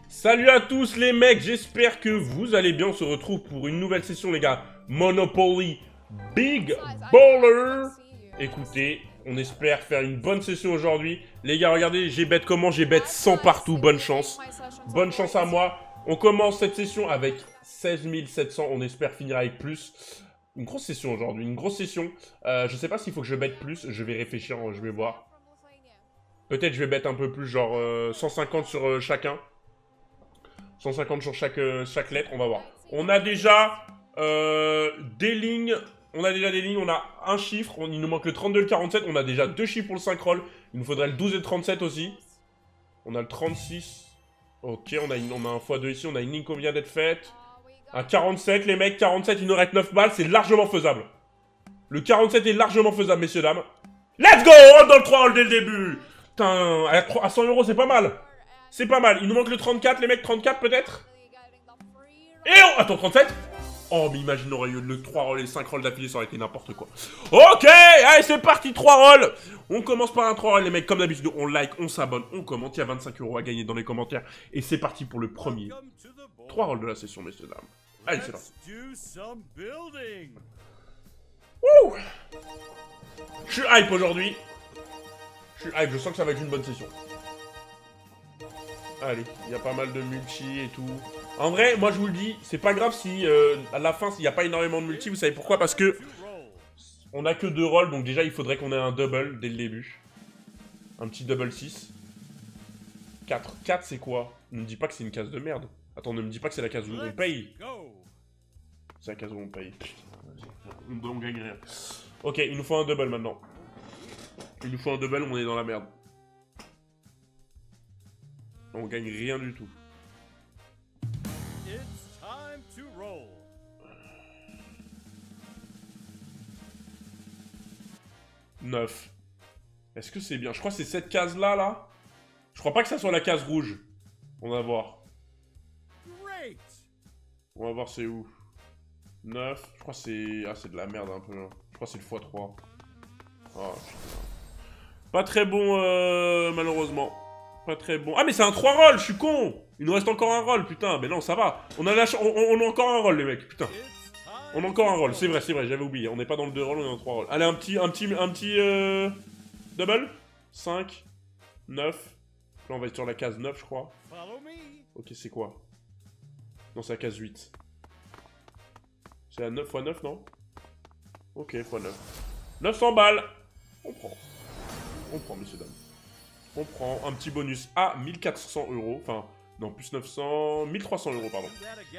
Salut à tous les mecs, j'espère que vous allez bien. On se retrouve pour une nouvelle session les gars. Monopoly Big Baller. Écoutez, on espère faire une bonne session aujourd'hui. Les gars, regardez, j'ai bet comment? J'ai bet 100 partout, bonne chance. Bonne chance à moi. On commence cette session avec 16 700, on espère finir avec plus. Une grosse session aujourd'hui, une grosse session. Je sais pas s'il faut que je bette plus, je vais réfléchir, je vais voir. Peut-être je vais bet un peu plus, genre 150 sur chacun. 150 sur chaque lettre, on va voir. On a déjà des lignes. On a un chiffre. Il nous manque le 32 et le 47. On a déjà deux chiffres pour le 5 roll. Il nous faudrait le 12 et le 37 aussi. On a le 36. Ok, on a un x2 ici. On a une ligne qui vient d'être faite. Un 47, les mecs. 47, il nous reste 9 balles. C'est largement faisable. Le 47 est largement faisable, messieurs, dames. Let's go! On dans le 3 roll dès le début. Putain, à 100 €, c'est pas mal. C'est pas mal. Il nous manque le 34, les mecs. 34 peut-être. Et on... Attends, 37. Oh, mais imagine, on aurait eu le 3 rolls et le 5 rolls d'affilée, ça aurait été n'importe quoi. Ok, allez, c'est parti, 3 rolls. On commence par un 3 rolls, les mecs. Comme d'habitude, on like, on s'abonne, on commente. Il y a 25 € à gagner dans les commentaires. Et c'est parti pour le premier 3 rolls de la session, messieurs, dames. Allez, c'est parti. Wouh! Je suis hype aujourd'hui. Je suis hype, je sens que ça va être une bonne session. Allez, il y a pas mal de multi et tout. En vrai, moi je vous le dis, c'est pas grave si à la fin, s'il n'y a pas énormément de multi. Vous savez pourquoi? Parce que on a que 2 rolls, donc déjà il faudrait qu'on ait un double dès le début. Un petit double 6. 4. 4 c'est quoi? Ne me dis pas que c'est une case de merde. Attends, ne me dis pas que c'est la case où on paye. C'est la case où on paye. On gagne rien. Ok, il nous faut un double maintenant. Il nous faut un double, on est dans la merde. On gagne rien du tout. Neuf. Est-ce que c'est bien? Je crois que c'est cette case-là, là. Je crois pas que ça soit la case rouge. On va voir. On va voir c'est où. 9. Je crois que c'est... Ah, c'est de la merde un peu. Hein. Je crois que c'est le x3. Oh, putain. Pas très bon, malheureusement. Pas très bon. Ah, mais c'est un 3 rolls, je suis con. Il nous reste encore un roll, putain. Mais non, ça va. On a on a encore un roll, les mecs, putain. On a encore un roll, c'est vrai, j'avais oublié. On n'est pas dans le 2 rolls, on est dans le 3 rolls. Allez, un petit double. 5, 9. Là, on va être sur la case 9, je crois. Ok, c'est quoi? Non, c'est la case 8. C'est la 9 x 9, non? Ok, x 9. 900 balles. On prend. On prend, messieurs, dames. On prend un petit bonus à 1400 €. Enfin, non, plus 900... 1300 €, pardon.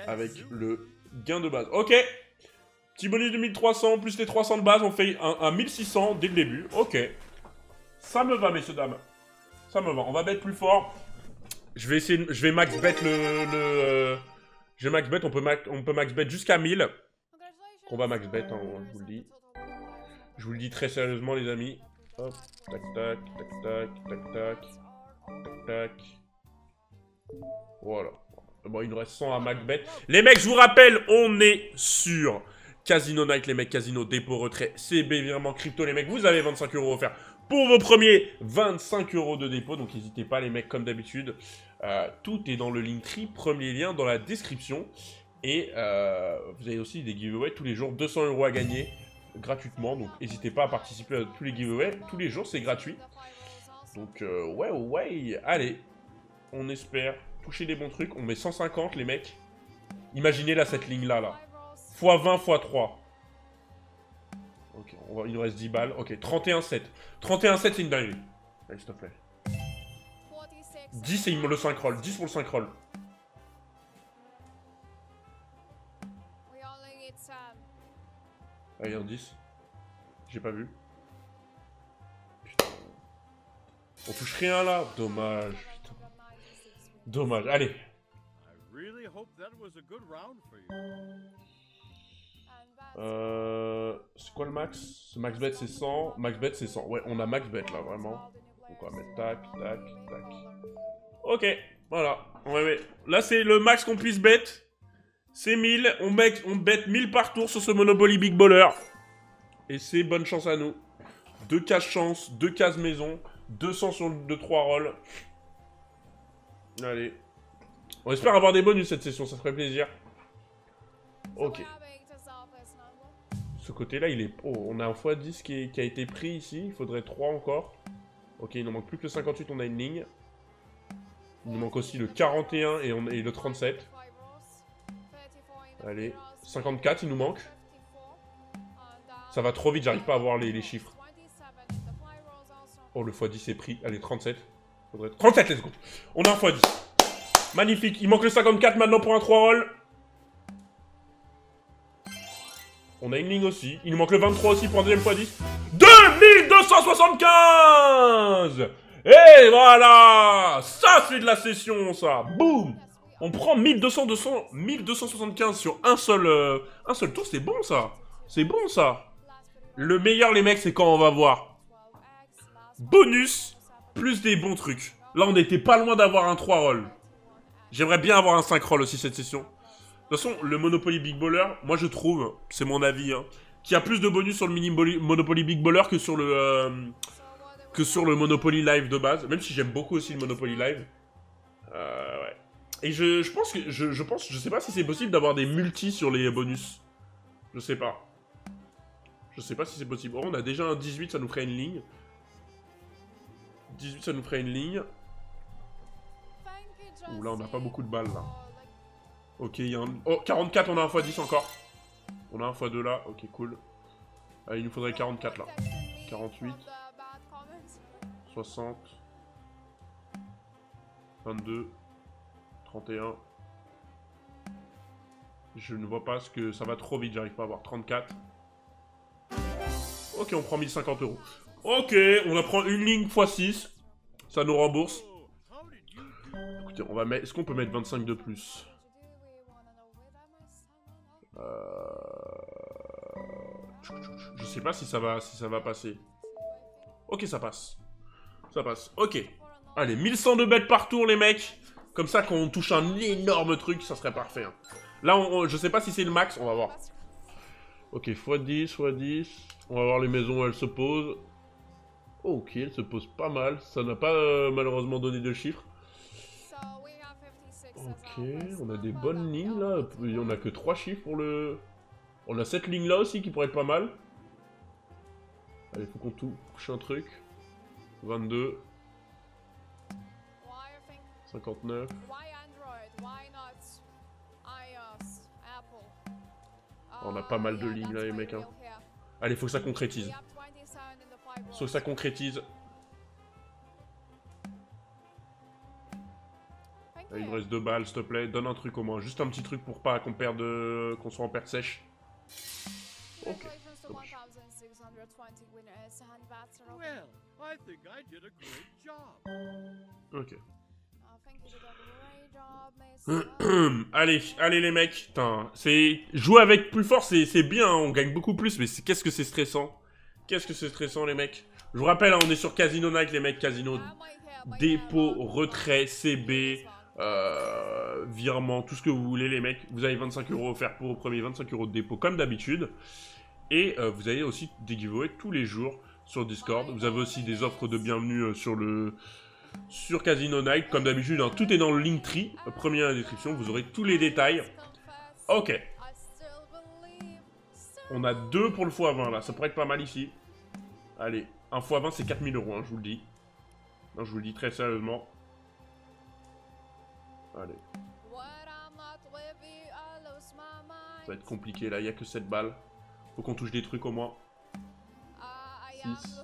Avec le gain de base. Ok. Petit bonus de 1300, plus les 300 de base, on fait un 1600 dès le début. Ok. Ça me va, messieurs, dames. Ça me va. On va bet plus fort. Je vais essayer... Je vais max bet je vais max bet, on peut max bet jusqu'à 1000. On va max bet, hein, je vous le dis. Je vous le dis très sérieusement, les amis. Hop, tac, tac, tac, tac, tac, tac, tac, tac. Voilà. Bon, il nous reste 100 à MacBet. Les mecs, je vous rappelle, on est sur Casino Night, les mecs. Casino, dépôt, retrait, CB, virement, crypto, les mecs. Vous avez 25 € offerts pour vos premiers 25 € de dépôt. Donc, n'hésitez pas, les mecs, comme d'habitude. Tout est dans le Linktree. Premier lien dans la description. Et vous avez aussi des giveaways tous les jours. 200 € à gagner gratuitement. Donc, n'hésitez pas à participer à tous les giveaways. Tous les jours, c'est gratuit. Donc, ouais. Allez, on espère toucher des bons trucs. On met 150, les mecs. Imaginez, là, cette ligne-là, là. x20, x3. Ok, il nous reste 10 balles. Ok, 31,7. 31,7, c'est une dinguerie. Allez, s'il te plaît. 10, c'est le 5 roll. 10 pour le 5 roll. Allez, un 10. J'ai pas vu. Putain. On touche rien, là. Dommage, putain. Dommage, allez. C'est quoi le max? Max bet c'est 100. Max bet c'est 100. Ouais, on a max bet là, vraiment. Donc on va mettre tac, tac, tac. Ok, voilà. Ouais. Là, c'est le max qu'on puisse bet. C'est 1000. On bet 1000 par tour sur ce Monopoly Big Baller. Et c'est bonne chance à nous. 2 cases chance, 2 cases maison, 200 sur le 2-3 rolls. Allez. On espère avoir des bonus cette session, ça ferait plaisir. Ok. Ce côté-là, il est... Oh, on a un x10 qui a été pris ici. Il faudrait 3 encore. Ok, il nous manque plus que le 58, on a une ligne. Il nous manque aussi le 41 et le 37. Allez, 54, il nous manque. Ça va trop vite, j'arrive pas à voir les chiffres. Oh, le x10 est pris. Allez, 37. Faudrait... 37, let's go. On a un x10. Magnifique. Il manque le 54 maintenant pour un 3 roll. On a une ligne aussi. Il nous manque le 23 aussi pour un deuxième x10. 2275. Et voilà. Ça, c'est de la session, ça. Boum. On prend 1275 sur un seul tour. C'est bon, ça. C'est bon, ça. Le meilleur, les mecs, c'est quand on va voir bonus plus des bons trucs. Là, on n'était pas loin d'avoir un 3 roll. J'aimerais bien avoir un 5 roll aussi cette session. De toute façon, le Monopoly Big Baller, moi je trouve, c'est mon avis, hein, qu'il y a plus de bonus sur le Monopoly Big Baller que sur le Monopoly Live de base. Même si j'aime beaucoup aussi le Monopoly Live. Ouais. Et je pense que, je sais pas si c'est possible d'avoir des multis sur les bonus. Je sais pas. Je sais pas si c'est possible. Oh, on a déjà un 18, ça nous ferait une ligne. 18, ça nous ferait une ligne. Ouh, là, on n'a pas beaucoup de balles, là. Ok, il y a un... Oh, 44, on a un x10 encore. On a un x2 là, ok, cool. Il nous faudrait 44, là. 48. 60. 22. 31. Je ne vois pas ce que... Ça va trop vite, j'arrive pas à voir. 34. Ok, on prend 1050 €. Ok, on apprend une ligne x6. Ça nous rembourse. Écoutez, on va mettre... Est-ce qu'on peut mettre 25 de plus? Je sais pas si ça va passer. Ok, ça passe. Ça passe. Ok. Allez, 1102 bêtes par tour, les mecs. Comme ça, quand on touche un énorme truc, ça serait parfait. Hein. Là, je sais pas si c'est le max. On va voir. Ok, x10, x10. On va voir les maisons où elles se posent. Ok, elles se posent pas mal. Ça n'a pas malheureusement donné de chiffres. Ok, on a des bonnes lignes là. Il y en a que 3 chiffres pour le... On a cette ligne là aussi qui pourrait être pas mal. Allez, faut qu'on touche un truc. 22. 59. On a pas mal de lignes là les mecs. Hein. Allez, faut que ça concrétise. Faut que ça concrétise. Allez, il me reste 2 balles, s'il te plaît. Donne un truc au moins. Juste un petit truc pour pas qu'on perde... qu'on soit en perte sèche. Ok. Dommage. Ok. Allez, allez les mecs. Putain, c'est... Jouer avec plus fort, c'est bien. On gagne beaucoup plus. Mais qu'est-ce que c'est stressant. Qu'est-ce que c'est stressant, les mecs. Je vous rappelle, hein, on est sur Casino Night, les mecs. Casino, dépôt, retrait, CB... virement, tout ce que vous voulez les mecs. Vous avez 25 € offerts pour au premier, 25 € de dépôt comme d'habitude. Et vous avez aussi des giveaways tous les jours sur Discord. Vous avez aussi des offres de bienvenue sur Casino Night. Comme d'habitude, hein, tout est dans le Linktree. Premier dans la description, vous aurez tous les détails. Ok. On a 2 pour le x20 là, ça pourrait être pas mal ici. Allez, un x20 c'est 4000 €, hein, je vous le dis. Non, je vous le dis très sérieusement. Allez. Ça va être compliqué là, il n'y a que 7 balles. Faut qu'on touche des trucs au moins. 6.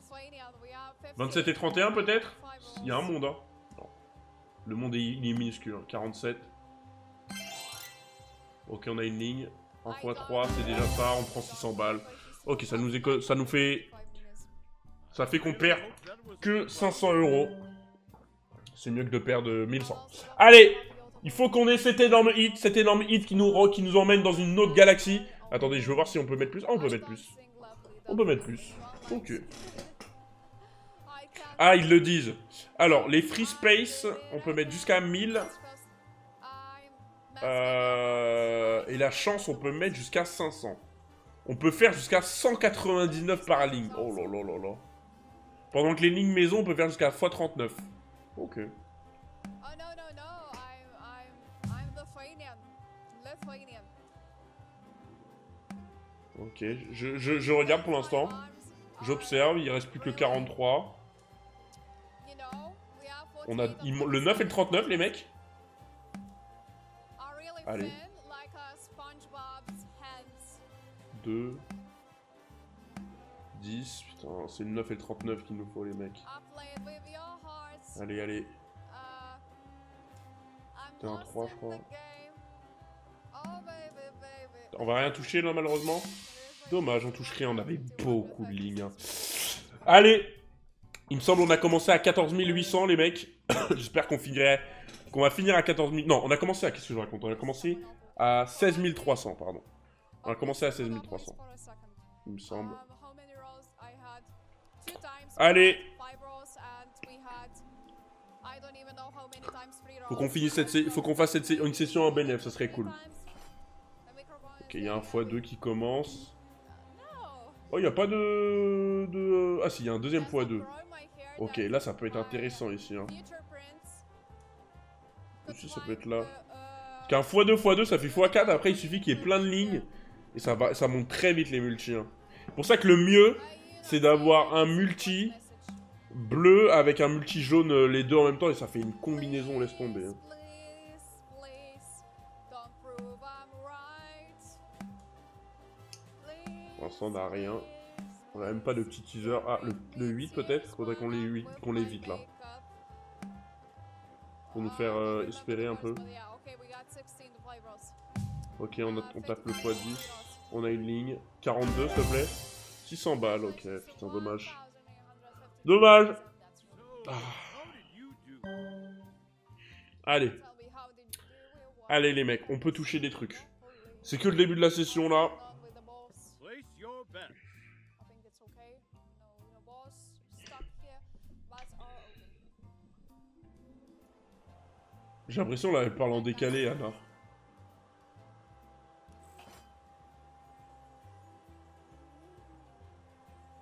27 et 31 peut-être. Il y a un monde, hein. Non. Le monde il est minuscule, hein. 47. Ok, on a une ligne. 1 x 3, c'est déjà ça, on prend 600 balles. Ok, ça nous fait... Ça fait qu'on perd que 500 €. C'est mieux que de perdre 1100. Allez! Il faut qu'on ait cet énorme hit qui nous emmène dans une autre galaxie. Attendez, je veux voir si on peut mettre plus. Ah, on peut mettre plus. On peut mettre plus. Ok. Ah, ils le disent. Alors, les free space, on peut mettre jusqu'à 1000. Et la chance, on peut mettre jusqu'à 500. On peut faire jusqu'à 199 par ligne. Oh là là là là. Pendant que les lignes maison, on peut faire jusqu'à x39. Ok. Ok, je regarde pour l'instant. J'observe, il reste plus que 43. On a le 9 et le 39, les mecs. Allez. 2. 10. Putain, c'est le 9 et le 39 qu'il nous faut, les mecs. Allez, allez. T'es un 3, je crois. On va rien toucher, là, malheureusement. Dommage, on touche rien. On avait beaucoup de lignes. Hein. Allez. Il me semble qu'on a commencé à 14 800, les mecs. J'espère qu'on va finir à 14 000... Non, on a commencé à... Qu'est-ce que je raconte? On a commencé à 16 300, pardon. On a commencé à 16 300. Il me semble. Allez. Faut qu'on finisse faut qu'on fasse une session en BNF, ça serait cool. Ok, il y a un x2 qui commence. Oh, il n'y a pas de... Ah si, il y a un deuxième x2. Ok, là ça peut être intéressant ici. Hein. Ici ça peut être là. Parce qu'un x2, ça fait x4, après il suffit qu'il y ait plein de lignes. Et ça monte très vite les multis. Hein. C'est pour ça que le mieux, c'est d'avoir un multi bleu avec un multi jaune, les deux en même temps. Et ça fait une combinaison, laisse tomber. Hein. Pour l'instant on n'a rien. On n'a même pas de petit teaser. Ah, le 8 peut-être. Faudrait qu'on l'évite là. Pour nous faire espérer un peu. Ok, on tape le x10. On a une ligne. 42 s'il te plaît. 600 balles, ok. Putain, dommage. Dommage. Ah. Allez. Allez les mecs, on peut toucher des trucs. C'est que le début de la session là. J'ai l'impression là, elle parle en décalé, Anna.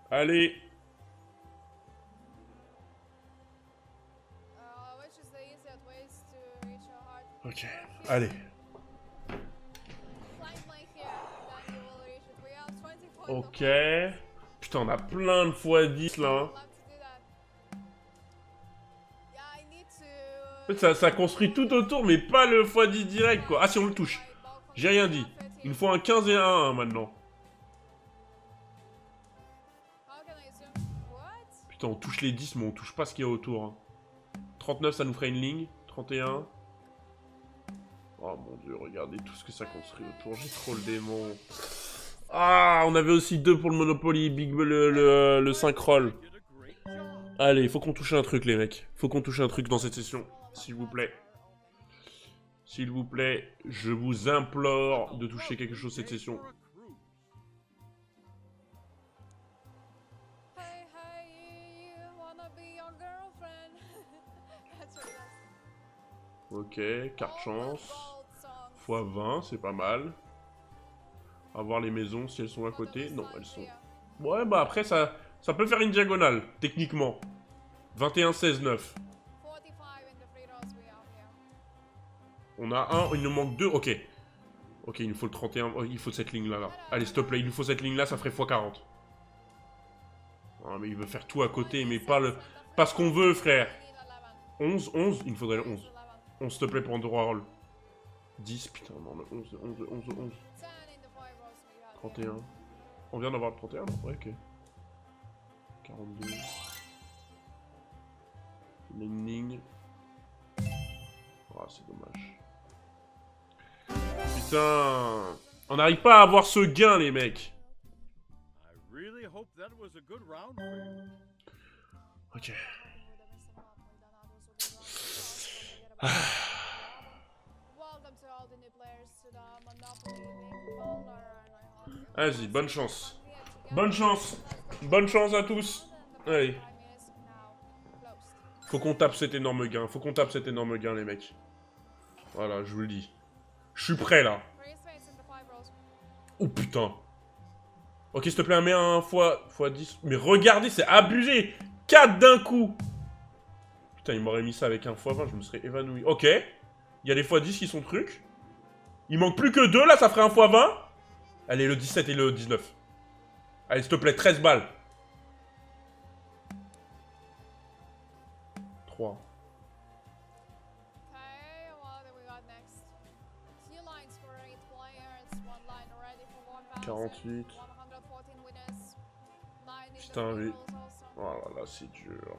Allez. Ok, allez. Ok. Putain, on a plein de x10 là. En fait, ça construit tout autour, mais pas le x10 direct, quoi. Ah, si on le touche. J'ai rien dit. Il nous faut un 15 et un 1 maintenant. Putain, on touche les 10, mais on touche pas ce qu'il y a autour. Hein. 39, ça nous ferait une ligne. 31. Oh mon dieu, regardez tout ce que ça construit autour. J'ai trop le démon. Ah, on avait aussi 2 pour le Monopoly. Big le 5 roll. Allez, il faut qu'on touche un truc, les mecs. Faut qu'on touche un truc dans cette session. S'il vous plaît. S'il vous plaît, je vous implore de toucher quelque chose cette session. Ok, carte chance. x20, c'est pas mal. À voir les maisons si elles sont à côté. Non, elles sont... Ouais, bah après, ça peut faire une diagonale, techniquement. 21, 16, 9. On a un, il nous manque 2, ok. Ok, il nous faut le 31, oh, il faut cette ligne-là. Là. Allez, s'il te plaît, il nous faut cette ligne-là, ça ferait x40. Ah, mais il veut faire tout à côté, mais pas ce qu'on veut, frère. 11, 11, il me faudrait le 11. 11, s'il te plaît, pour un droit roll. 10, putain, non, le 11, 11, 11, 11. 31. On vient d'avoir le 31, non? Ouais, ok. 42. Une ligne. Oh, c'est dommage. Putain. On n'arrive pas à avoir ce gain, les mecs. Ok. Ah. Vas-y, bonne chance. Bonne chance. Bonne chance à tous. Allez. Faut qu'on tape cet énorme gain. Faut qu'on tape cet énorme gain, les mecs. Voilà, je vous le dis. Je suis prêt, là. Oh, putain. Ok, s'il te plaît, mets un x10. Mais regardez, c'est abusé. 4 d'un coup. Putain, il m'aurait mis ça avec un x20, je me serais évanoui. Ok. Il y a les x10 qui sont trucs. Il manque plus que 2, là, ça ferait un x 20. Allez, le 17 et le 19. Allez, s'il te plaît, 13 balles. 3. 48. Putain, oui. Oh là là, c'est dur.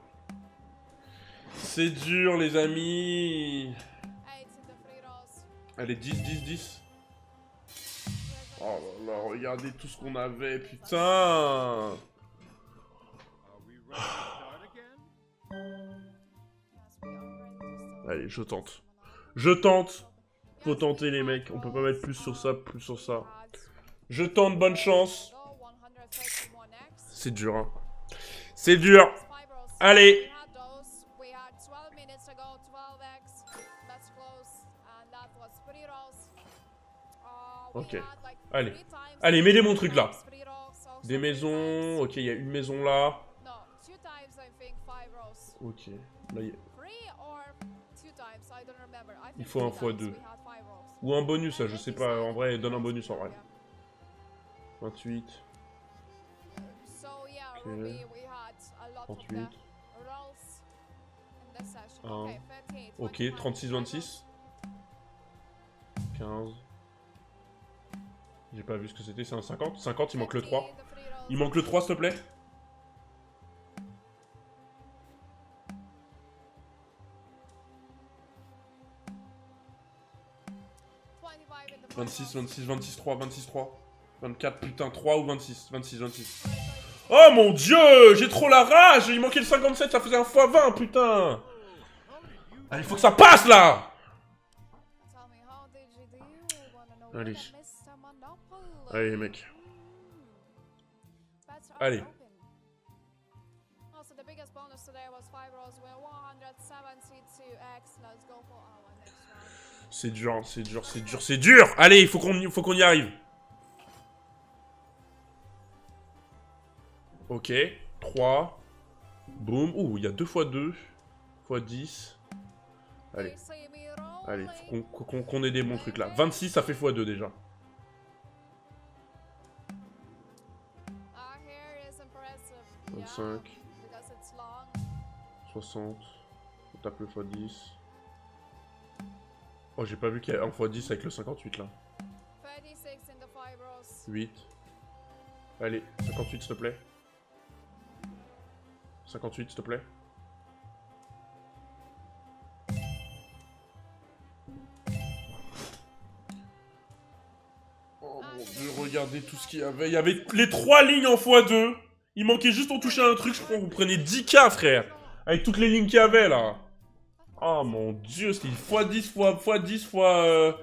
C'est dur, les amis. Allez, 10, 10, 10. Oh là là, regardez tout ce qu'on avait, putain. Allez, je tente. Je tente. Faut tenter, les mecs. On peut pas mettre plus sur ça, plus sur ça. Je tente, bonne chance. C'est dur, hein. C'est dur. Allez. Ok. Allez. Allez, mets des bons trucs là. Des maisons. Ok, il y a une maison là. Ok. Là, il faut un x2. Ou un bonus, là, je sais pas. En vrai, donne un bonus en vrai. 28. Ok. 38. 1. Ok, 36, 26. 15. J'ai pas vu ce que c'était, c'est un 50. 50, il manque le 3. Il manque le 3, s'il te plaît. « 26, 26, 26, 3, 26, 3. 24, putain, 3 ou 26. 26, 26. Oh mon dieu, j'ai trop la rage. Il manquait le 57, ça faisait un x20, putain. Allez, il faut que ça passe, là. Allez. Allez, les mecs. Allez. C'est dur, c'est dur, c'est dur, c'est dur. Allez, il faut qu'on y arrive. Ok, 3. Boum. Ouh, il y a 2 x 2. x 10. Allez. Allez, faut qu'on ait des bons trucs là. 26, ça fait x2 déjà. « 25. 60. On tape le x10. Oh, j'ai pas vu qu'il y a un x10 avec le 58 là. 8. Allez, 58 s'il te plaît. 58 s'il te plaît. Oh mon dieu, regardez tout ce qu'il y avait. Il y avait les 3 lignes en x2. Il manquait juste on touchait un truc, je crois que vous prenez 10K, frère. Avec toutes les lignes qu'il y avait, là. Oh mon dieu, c'était x10, x10,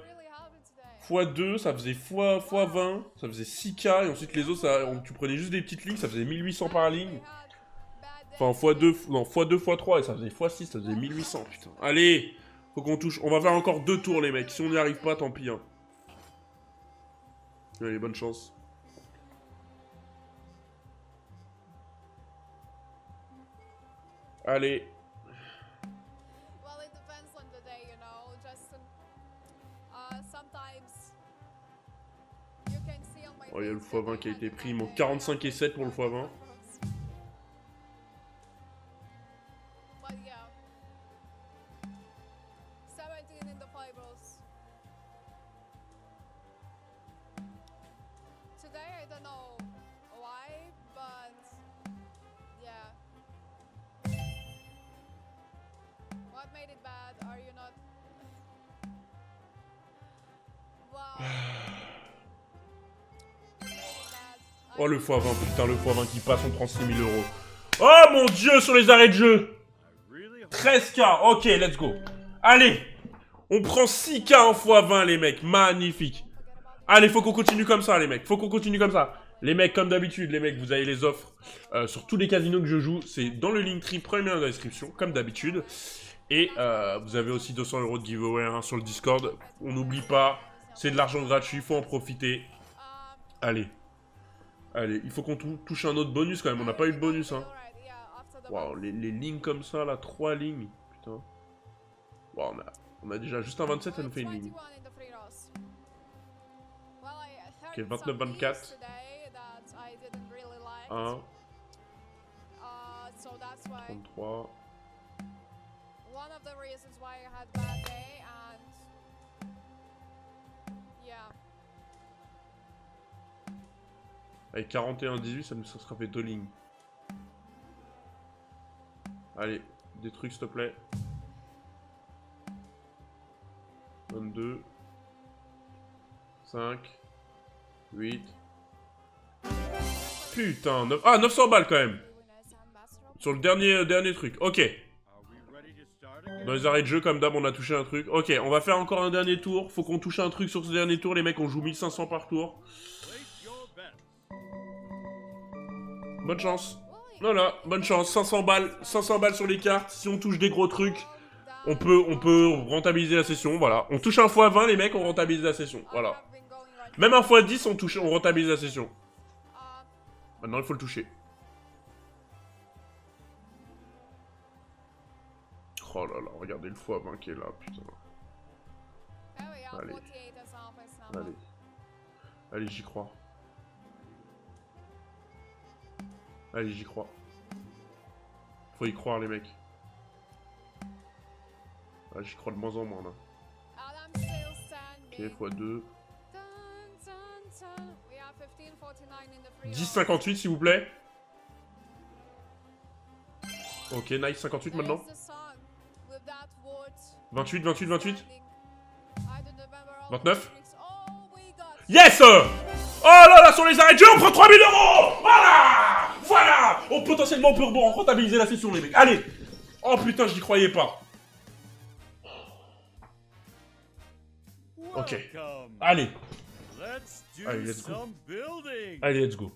x2, ça faisait x20, ça faisait 6K, et ensuite les autres, tu prenais juste des petites lignes, ça faisait 1800 par ligne. Enfin, x2, non, x2, x3, et ça faisait x6, ça faisait 1800, putain. Allez, faut qu'on touche, on va faire encore 2 tours, les mecs. Si on n'y arrive pas, tant pis, hein. Allez, bonne chance. Allez. Oh, il y a le x20 qui a été pris. Il manque 45 et 7 pour le x20. Oh le x20, putain, le x20 qui passe, on prend 6000 €. Oh mon dieu, sur les arrêts de jeu. 13K, ok, let's go. Allez, on prend 6K en x20, les mecs, magnifique. Allez, faut qu'on continue comme ça, les mecs, faut qu'on continue comme ça. Les mecs, comme d'habitude, les mecs, vous avez les offres sur tous les casinos que je joue. C'est dans le Linktree, premier lien dans la description, comme d'habitude. Et vous avez aussi 200 € de giveaway hein, sur le Discord. On n'oublie pas, c'est de l'argent gratuit, faut en profiter. Allez. Allez, il faut qu'on touche un autre bonus quand même. On n'a pas eu de bonus, hein. Waouh, les lignes comme ça, là, 3 lignes. Putain. Waouh, on a déjà juste un 27, ça nous fait une ligne. Ok, 29-24. 1. 33. Avec 41-18, ça nous sera fait 2 lignes. Allez, des trucs s'il te plaît. 22. 5. 8. Putain, 9... Ah, 900 balles quand même. Sur le dernier truc. Ok. Dans les arrêts de jeu, comme d'hab, on a touché un truc. Ok, on va faire encore un dernier tour. Faut qu'on touche un truc sur ce dernier tour. Les mecs, on joue 1500 par tour. Bonne chance. Voilà, bonne chance. 500 balles sur les cartes. Si on touche des gros trucs, on peut rentabiliser la session. Voilà. On touche un x20, les mecs, on rentabilise la session. Voilà. Même un x10, on rentabilise la session. Maintenant, il faut le toucher. Oh là là, regardez le x20 qui est là, putain. Allez. Allez. Allez, j'y crois. Allez, j'y crois. Faut y croire, les mecs. Ah, j'y crois de moins en moins, là. Ok, x2. 10,58, s'il vous plaît. Ok, nice, 58 maintenant. 28, 28, 28. 29. Yes! Oh là là, sur les arrêts de jeu, on prend 3000 €! Voilà! Voilà! Oh, potentiellement, on peut rentabiliser la session, les mecs. Allez! Oh putain, j'y croyais pas. Ok. Allez. Allez, let's go. Allez, let's go.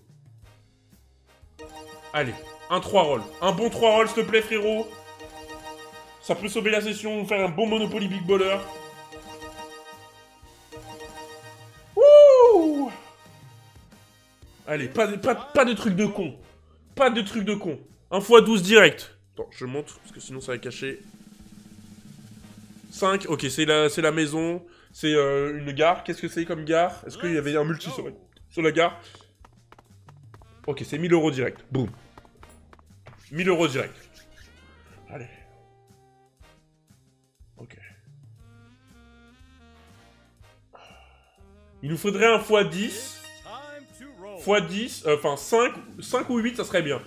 Allez, un 3 rolls. Un bon 3 rolls, s'il te plaît, frérot. Ça peut sauver la session, nous faire un bon Monopoly Big Baller. Wouh! Allez, pas de trucs de con. Pas de trucs de con. 1 x 12 direct. Attends, je montre, parce que sinon ça va cacher. 5, ok, c'est la maison. C'est une gare. Qu'est-ce que c'est comme gare? Est-ce qu'il y avait un multi sur la gare? Ok, c'est 1000 € direct. Boum. 1000 € direct. Allez. Ok. Il nous faudrait un x10. x10. Enfin, 5 ou 8, ça serait bien.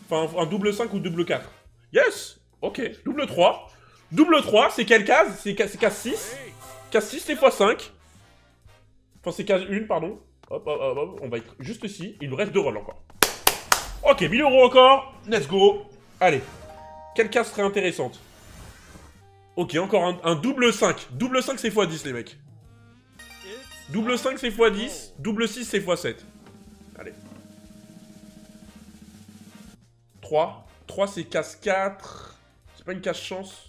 Enfin, un double 5 ou double 4. Yes! Ok. Double 3. Double 3, c'est quelle case? C'est case 6. Case 6, c'est x5. Enfin, c'est case 1, pardon. Hop, hop, hop, hop. On va être juste ici. Il nous reste 2 rolls encore. Ok, 1000 € encore. Let's go. Allez. Quelle case serait intéressante? Ok, encore un double 5. Double 5, c'est x10, les mecs. Double 5, c'est x10. Double 6, c'est x7. Allez. 3. 3, c'est case 4. C'est pas une case chance.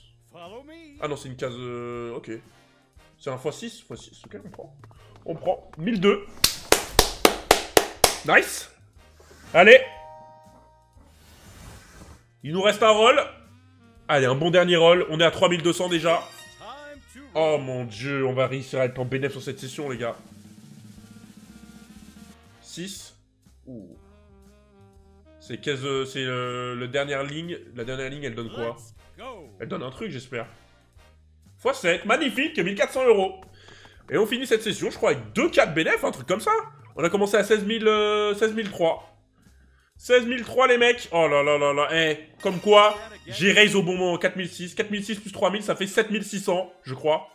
Ah non, c'est une case... ok. C'est un x6. x6, ok, on prend. On prend. 1002. Nice. Allez. Il nous reste un roll. Allez, un bon dernier roll. On est à 3200 déjà. Oh mon dieu, on va réussir à être en bénéf sur cette session, les gars. 6. Ouh. C'est la dernière ligne. La dernière ligne, elle donne quoi? Elle donne un truc, j'espère. x7, magnifique, 1400 €. Et on finit cette session, je crois, avec 2-4 bénéf, un truc comme ça. On a commencé à 16 003. 16 003, les mecs. Oh là là là là. Eh, comme quoi, j'ai raise au bon moment. 4006. 4006 plus 3000, ça fait 7600, je crois.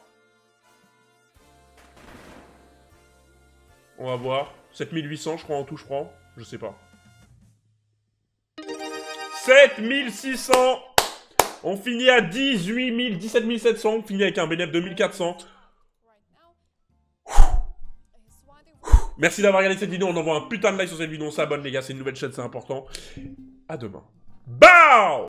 On va voir. 7800, je crois, en tout, je prends. Je sais pas. 7600. On finit à 18 000, 17 700. On finit avec un bénéfice de 1400. Merci d'avoir regardé cette vidéo. On envoie un putain de like sur cette vidéo. On s'abonne, les gars. C'est une nouvelle chaîne, c'est important. À demain. Bam!